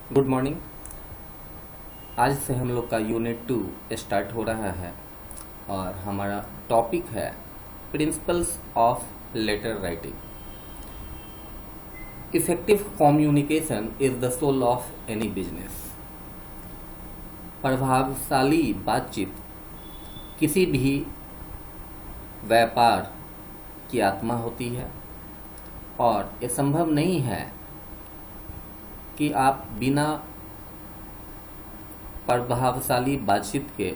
Good morning. आज से हम लोग का यूनिट 2 स्टार्ट हो रहा है और हमारा टॉपिक है principles of letter writing. Effective communication is the soul of any business. प्रभावशाली बातचीत किसी भी व्यापार की आत्मा होती है और ये संभव नहीं है कि आप बिना प्रभावशाली बातचीत के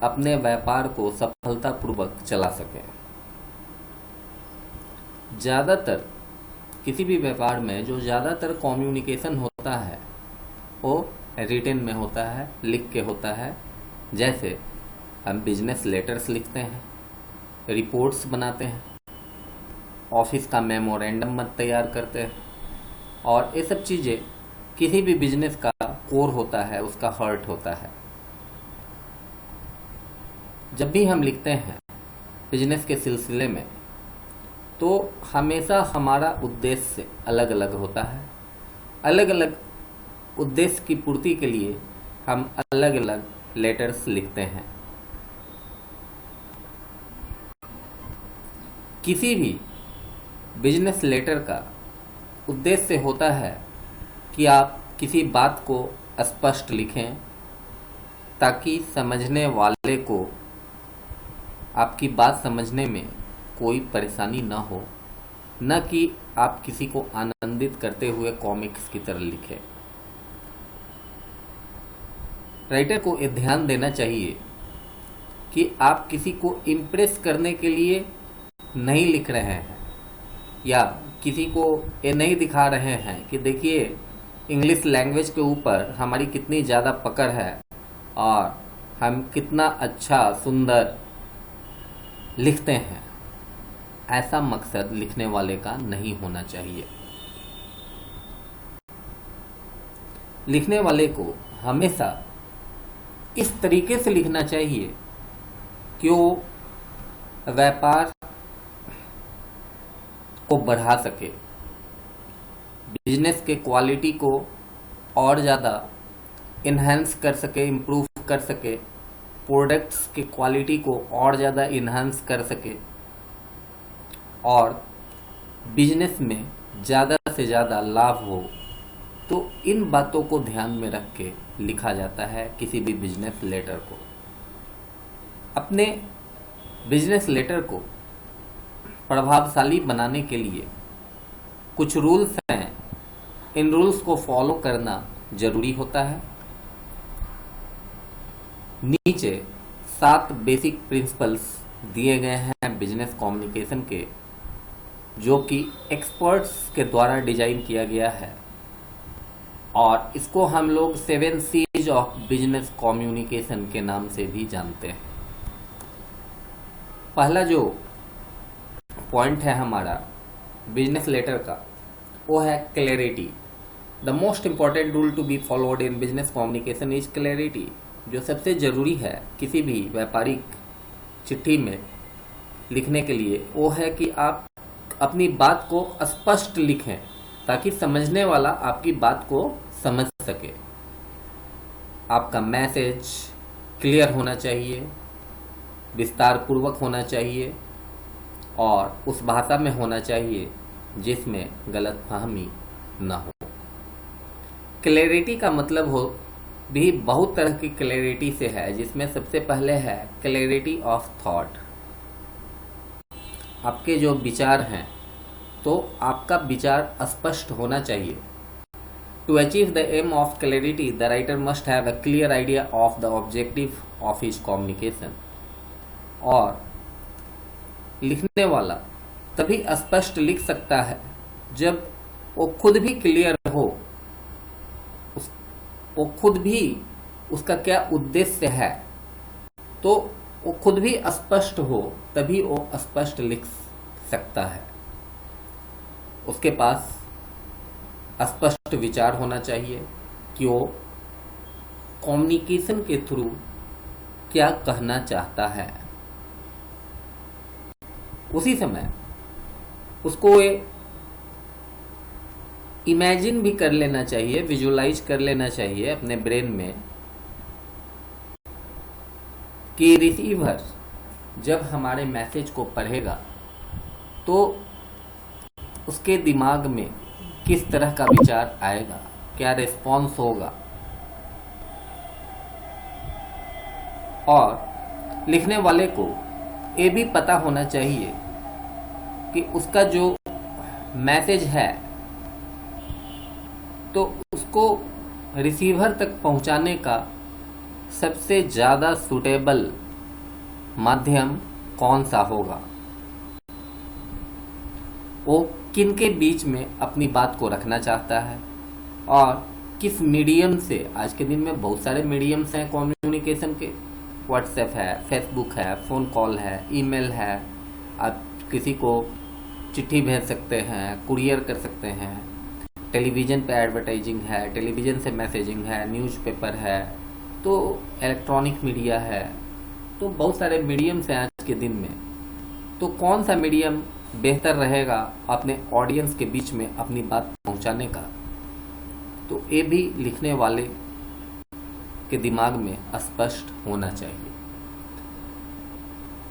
अपने व्यापार को सफलतापूर्वक चला सकें। ज़्यादातर किसी भी व्यापार में जो ज़्यादातर कम्युनिकेशन होता है वो रिटन में होता है, लिख के होता है। जैसे हम बिजनेस लेटर्स लिखते हैं, रिपोर्ट्स बनाते हैं, ऑफिस का मेमोरेंडम तैयार करते हैं और ये सब चीज़ें किसी भी बिजनेस का कोर होता है, उसका हार्ट होता है। जब भी हम लिखते हैं बिजनेस के सिलसिले में तो हमेशा हमारा उद्देश्य अलग अलग होता है। अलग अलग उद्देश्य की पूर्ति के लिए हम अलग अलग लेटर्स लिखते हैं। किसी भी बिजनेस लेटर का उद्देश्य होता है कि आप किसी बात को स्पष्ट लिखें ताकि समझने वाले को आपकी बात समझने में कोई परेशानी न हो, न कि आप किसी को आनंदित करते हुए कॉमिक्स की तरह लिखें। राइटर को ये ध्यान देना चाहिए कि आप किसी को इम्प्रेस करने के लिए नहीं लिख रहे हैं या किसी को ये नहीं दिखा रहे हैं कि देखिए इंग्लिश लैंग्वेज के ऊपर हमारी कितनी ज़्यादा पकड़ है और हम कितना अच्छा सुंदर लिखते हैं। ऐसा मकसद लिखने वाले का नहीं होना चाहिए। लिखने वाले को हमेशा इस तरीके से लिखना चाहिए कि वो व्यापार को बढ़ा सके, बिजनेस के क्वालिटी को और ज़्यादा इन्हांस कर सके, इम्प्रूव कर सके, प्रोडक्ट्स की क्वालिटी को और ज़्यादा इन्हांस कर सके और बिजनेस में ज़्यादा से ज़्यादा लाभ हो। तो इन बातों को ध्यान में रख के लिखा जाता है किसी भी बिजनेस लेटर को। अपने बिजनेस लेटर को प्रभावशाली बनाने के लिए कुछ रूल्स हैं। इन रूल्स को फॉलो करना जरूरी होता है। नीचे 7 बेसिक प्रिंसिपल्स दिए गए हैं बिजनेस कम्युनिकेशन के, जो कि एक्सपर्ट्स के द्वारा डिजाइन किया गया है और इसको हम लोग 7 C's ऑफ बिजनेस कम्युनिकेशन के नाम से भी जानते हैं। पहला जो पॉइंट है हमारा बिजनेस लेटर का, वो है clarity. The most important rule to be followed in business communication is clarity. जो सबसे ज़रूरी है किसी भी व्यापारिक चिट्ठी में लिखने के लिए, वो है कि आप अपनी बात को स्पष्ट लिखें ताकि समझने वाला आपकी बात को समझ सके। आपका मैसेज क्लियर होना चाहिए, विस्तार पूर्वक होना चाहिए और उस भाषा में होना चाहिए जिसमें गलतफहमी न हो। क्लैरिटी का मतलब हो भी बहुत तरह की क्लैरिटी से है, जिसमें सबसे पहले है क्लैरिटी ऑफ थॉट। आपके जो विचार हैं तो आपका विचार स्पष्ट होना चाहिए। To achieve the aim of clarity the writer must have a clear idea of the objective of his communication. और लिखने वाला तभी स्पष्ट लिख सकता है जब वो खुद भी क्लियर हो, वो खुद भी उसका क्या उद्देश्य है, तो वो खुद भी स्पष्ट हो, तभी वो स्पष्ट लिख सकता है। उसके पास स्पष्ट विचार होना चाहिए कि वो कम्युनिकेशन के थ्रू क्या कहना चाहता है। उसी समय उसको इमेजिन भी कर लेना चाहिए, विजुलाइज कर लेना चाहिए अपने ब्रेन में कि रिसीवर जब हमारे मैसेज को पढ़ेगा तो उसके दिमाग में किस तरह का विचार आएगा, क्या रिस्पॉन्स होगा। और लिखने वाले को ये भी पता होना चाहिए कि उसका जो मैसेज है तो उसको रिसीवर तक पहुंचाने का सबसे ज़्यादा सूटेबल माध्यम कौन सा होगा, वो किन के बीच में अपनी बात को रखना चाहता है और किस मीडियम से। आज के दिन में बहुत सारे मीडियम्स हैं कम्युनिकेशन के, व्हाट्सएप है, फेसबुक है, फ़ोन कॉल है, ईमेल है, आप किसी को चिट्ठी भेज सकते हैं, कुरियर कर सकते हैं, टेलीविज़न पे एडवर्टाइजिंग है, टेलीविज़न से मैसेजिंग है, न्यूज़पेपर है, तो इलेक्ट्रॉनिक मीडिया है, तो बहुत सारे मीडियम्स हैं आज के दिन में। तो कौन सा मीडियम बेहतर रहेगा अपने ऑडियंस के बीच में अपनी बात पहुंचाने का, तो ये भी लिखने वाले के दिमाग में स्पष्ट होना चाहिए।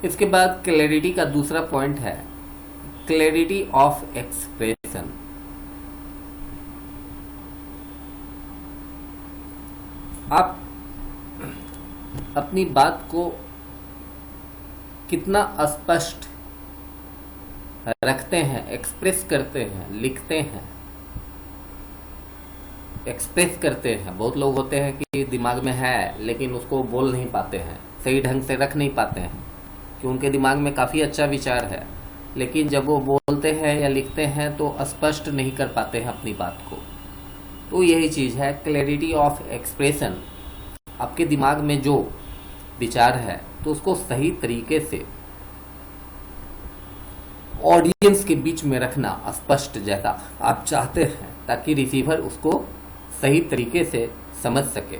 इसके बाद क्लैरिटी का दूसरा पॉइंट है क्लैरिटी ऑफ एक्सप्रेशन। आप अपनी बात को कितना स्पष्ट रखते हैं, एक्सप्रेस करते हैं, लिखते हैं, एक्सप्रेस करते हैं। बहुत लोग होते हैं कि दिमाग में है लेकिन उसको बोल नहीं पाते हैं, सही ढंग से रख नहीं पाते हैं कि उनके दिमाग में काफ़ी अच्छा विचार है, लेकिन जब वो बोलते हैं या लिखते हैं तो स्पष्ट नहीं कर पाते हैं अपनी बात को। तो यही चीज़ है क्लैरिटी ऑफ एक्सप्रेशन। आपके दिमाग में जो विचार है तो उसको सही तरीके से ऑडियंस के बीच में रखना, स्पष्ट जैसा आप चाहते हैं, ताकि रिसीवर उसको सही तरीके से समझ सके।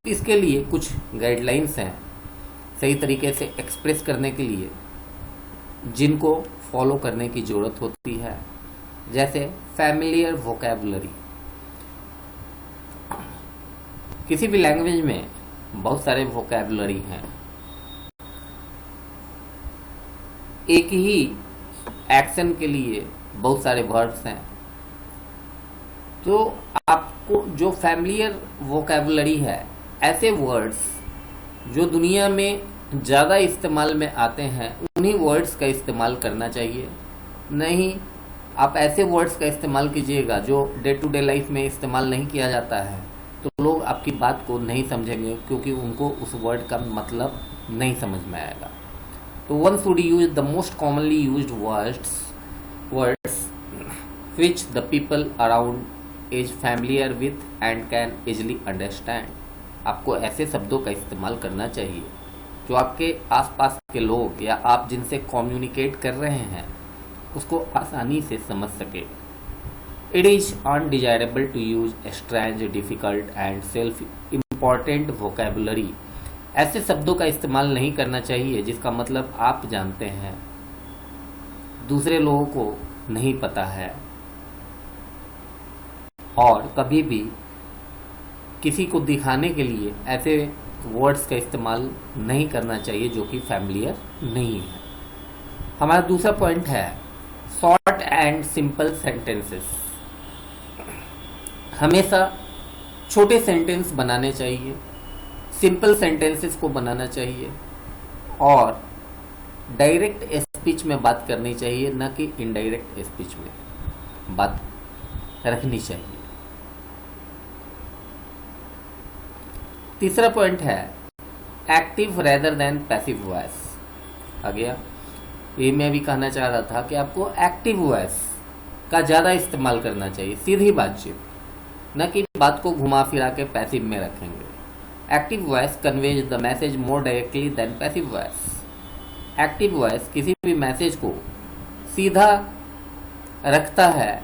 इसके लिए कुछ गाइडलाइंस हैं सही तरीके से एक्सप्रेस करने के लिए, जिनको फॉलो करने की ज़रूरत होती है। जैसे फैमिलियर वोकैबुलरी। किसी भी लैंग्वेज में बहुत सारे वोकैबुलरी हैं, एक ही एक्शन के लिए बहुत सारे वर्ड्स हैं। तो आपको जो फैमिलियर वोकैबुलरी है, ऐसे वर्ड्स जो दुनिया में ज़्यादा इस्तेमाल में आते हैं, उन्हीं वर्ड्स का इस्तेमाल करना चाहिए। नहीं आप ऐसे वर्ड्स का इस्तेमाल कीजिएगा जो डे टू डे लाइफ में इस्तेमाल नहीं किया जाता है, तो लोग आपकी बात को नहीं समझेंगे, क्योंकि उनको उस वर्ड का मतलब नहीं समझ में आएगा। तो one should use the most commonly used words which the people around is familiar with and can easily understand। आपको ऐसे शब्दों का इस्तेमाल करना चाहिए जो आपके आसपास के लोग या आप जिनसे कम्युनिकेट कर रहे हैं उसको आसानी से समझ सके। It is undesirable to use strange, difficult and self-important vocabulary। ऐसे शब्दों का इस्तेमाल नहीं करना चाहिए जिसका मतलब आप जानते हैं, दूसरे लोगों को नहीं पता है। और कभी भी किसी को दिखाने के लिए ऐसे वर्ड्स का इस्तेमाल नहीं करना चाहिए जो कि फैमिलियर नहीं है। हमारा दूसरा पॉइंट है शॉर्ट एंड सिंपल सेंटेंसेस। हमेशा छोटे सेंटेंस बनाने चाहिए, सिंपल सेंटेंसेस को बनाना चाहिए और डायरेक्ट स्पीच में बात करनी चाहिए, न कि इनडायरेक्ट स्पीच में बात रखनी चाहिए। तीसरा पॉइंट है active rather than passive voice. आ गया, ये मैं भी कहना चाह रहा था कि आपको एक्टिव वॉइस का ज़्यादा इस्तेमाल करना चाहिए, सीधी बातचीत, न कि बात को घुमा फिरा के पैसिव में रखेंगे। Active voice conveys the message more directly than passive voice. Active voice किसी भी मैसेज को सीधा रखता है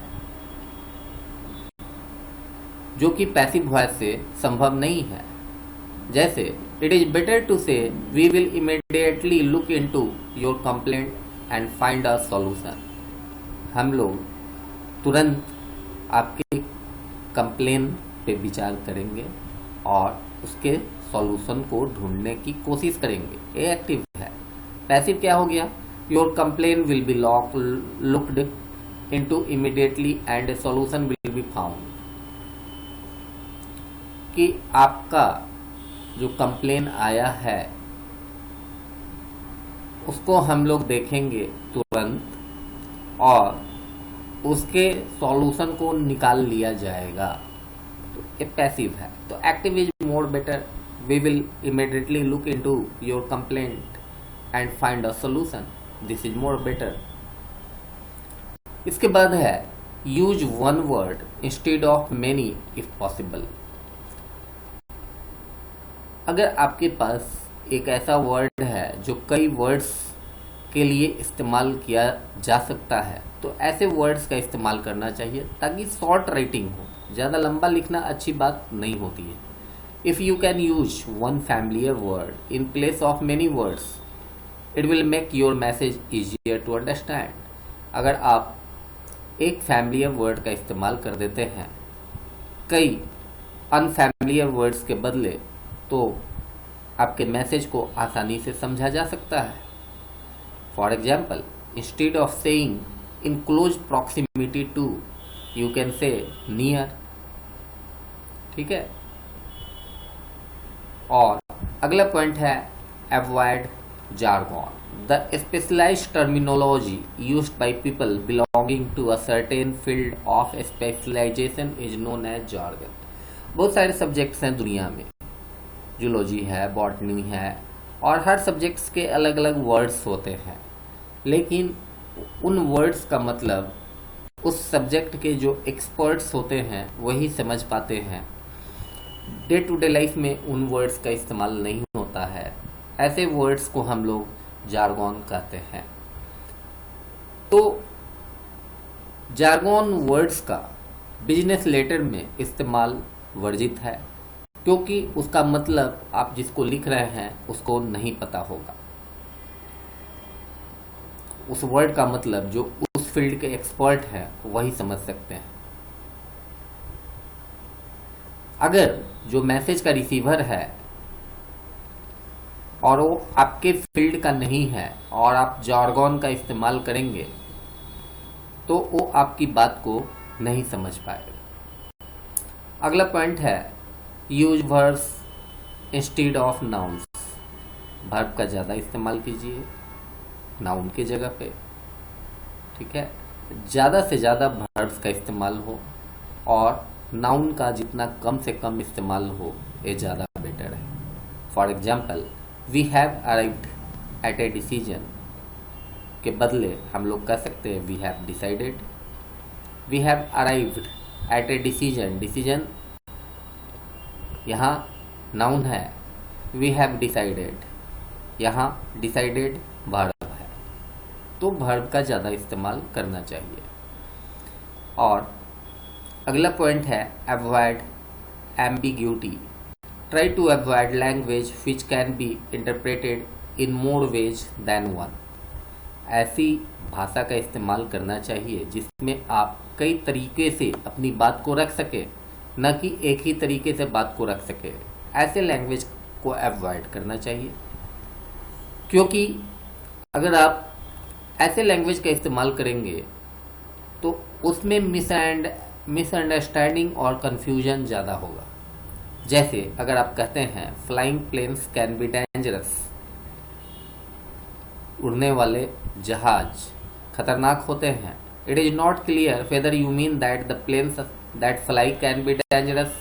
जो कि पैसिव वॉइस से संभव नहीं है। जैसे it is better to say we will immediately look into your complaint and find a solution. हम लोग तुरंत आपके कंप्लेन पे विचार करेंगे और उसके सॉल्यूशन को ढूंढने की कोशिश करेंगे। ये एक्टिव है। पैसिव क्या हो गया? Your complain will be looked into immediately and A solution will be found. कि आपका जो कंप्लेन आया है उसको हम लोग देखेंगे तुरंत और उसके सॉल्यूशन को निकाल लिया जाएगा। तो ये पैसिव है। तो active is more better. We will immediately look into your complaint and find a solution. This is more better. इसके बाद है use one word instead of many if possible. अगर आपके पास एक ऐसा वर्ड है जो कई वर्ड्स के लिए इस्तेमाल किया जा सकता है तो ऐसे वर्ड्स का इस्तेमाल करना चाहिए ताकि शॉर्ट राइटिंग हो। ज़्यादा लंबा लिखना अच्छी बात नहीं होती है। If you can use one familiar word in place of many words it will make your message easier to understand. अगर आप एक फैमिलियर वर्ड का इस्तेमाल कर देते हैं कई अनफैमिलियर वर्ड्स के बदले तो आपके मैसेज को आसानी से समझा जा सकता है। For example, instead of saying in close proximity to you can say near. ठीक है। और अगला पॉइंट है avoid jargon. The specialized terminology used by people belonging to a certain field of specialization is known as jargon. बहुत सारे subjects हैं दुनिया में। जूलॉजी है, बॉटनी है और हर सब्जेक्ट्स के अलग अलग वर्ड्स होते हैं, लेकिन उन वर्ड्स का मतलब उस सब्जेक्ट के जो एक्सपर्ट्स होते हैं वही समझ पाते हैं। डे टू डे लाइफ में उन वर्ड्स का इस्तेमाल नहीं होता है। ऐसे वर्ड्स को हम लोग जार्गन कहते हैं। तो जार्गन वर्ड्स का बिजनेस लेटर में इस्तेमाल वर्जित है क्योंकि उसका मतलब आप जिसको लिख रहे हैं उसको नहीं पता होगा। उस वर्ड का मतलब जो उस फील्ड के एक्सपर्ट हैं वही समझ सकते हैं। अगर जो मैसेज का रिसीवर है और वो आपके फील्ड का नहीं है और आप जार्गन का इस्तेमाल करेंगे तो वो आपकी बात को नहीं समझ पाएगा। अगला पॉइंट है use verbs instead of nouns. Verb का ज़्यादा इस्तेमाल कीजिए नाउन के जगह पे। ठीक है। ज़्यादा से ज़्यादा वर्ब्स का इस्तेमाल हो और नाउन का जितना कम से कम इस्तेमाल हो ये ज़्यादा बेटर है। For example, we have arrived at a decision के बदले हम लोग कह सकते हैं we have decided. We have arrived at a decision. Decision यहाँ नाउन है। वी हैव डिसाइडेड यहाँ डिसाइडेड वर्ब है। तो वर्ब का ज़्यादा इस्तेमाल करना चाहिए। और अगला पॉइंट है avoid ambiguity. Try to avoid language which can be interpreted in more ways than one. ऐसी भाषा का इस्तेमाल करना चाहिए जिसमें आप कई तरीके से अपनी बात को रख सके, न कि एक ही तरीके से बात को रख सके। ऐसे लैंग्वेज को अवॉइड करना चाहिए क्योंकि अगर आप ऐसे लैंग्वेज का इस्तेमाल करेंगे तो उसमें मिसअंडरस्टैंडिंग और कन्फ्यूजन ज़्यादा होगा। जैसे अगर आप कहते हैं flying planes can be dangerous, उड़ने वाले जहाज खतरनाक होते हैं। It is not clear whether you mean that the planes that fly can be dangerous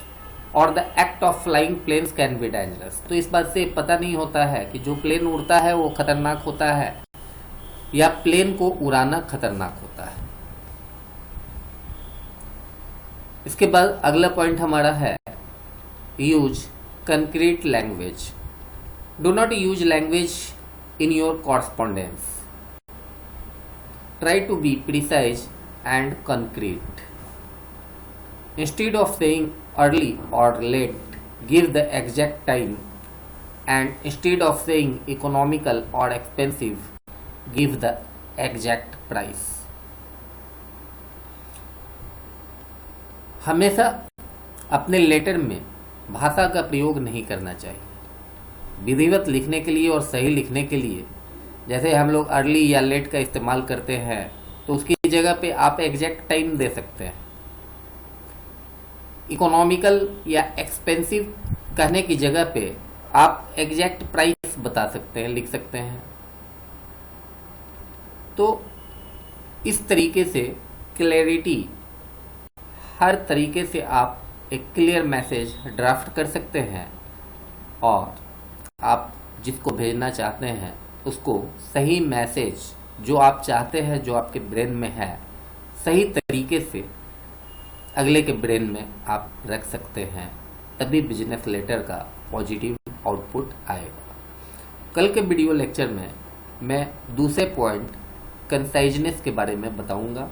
और the act of flying planes can be dangerous. तो इस बात से पता नहीं होता है कि जो प्लेन उड़ता है वो खतरनाक होता है या प्लेन को उड़ाना खतरनाक होता है। इसके बाद अगला पॉइंट हमारा है use concrete language. Do not use language in your correspondence. Try to be precise and concrete. Instead of saying early or late, give the exact time. And instead of saying economical or expensive, give the exact price. हमेशा अपने letter में भाषा का प्रयोग नहीं करना चाहिए। विधिवत लिखने के लिए और सही लिखने के लिए जैसे हम लोग अर्ली या लेट का इस्तेमाल करते हैं, तो उसकी जगह पे आप एग्जैक्ट टाइम दे सकते हैं। इकोनॉमिकल या एक्सपेंसिव कहने की जगह पे आप एग्जैक्ट प्राइस बता सकते हैं, लिख सकते हैं। तो इस तरीके से क्लैरिटी, हर तरीके से आप एक क्लियर मैसेज ड्राफ्ट कर सकते हैं और आप जिसको भेजना चाहते हैं उसको सही मैसेज जो आप चाहते हैं, जो आपके ब्रेन में है, सही तरीके से अगले के ब्रेन में आप रख सकते हैं। तभी बिजनेस लेटर का पॉजिटिव आउटपुट आएगा। कल के वीडियो लेक्चर में मैं दूसरे पॉइंट कंसाइजनेस के बारे में बताऊंगा।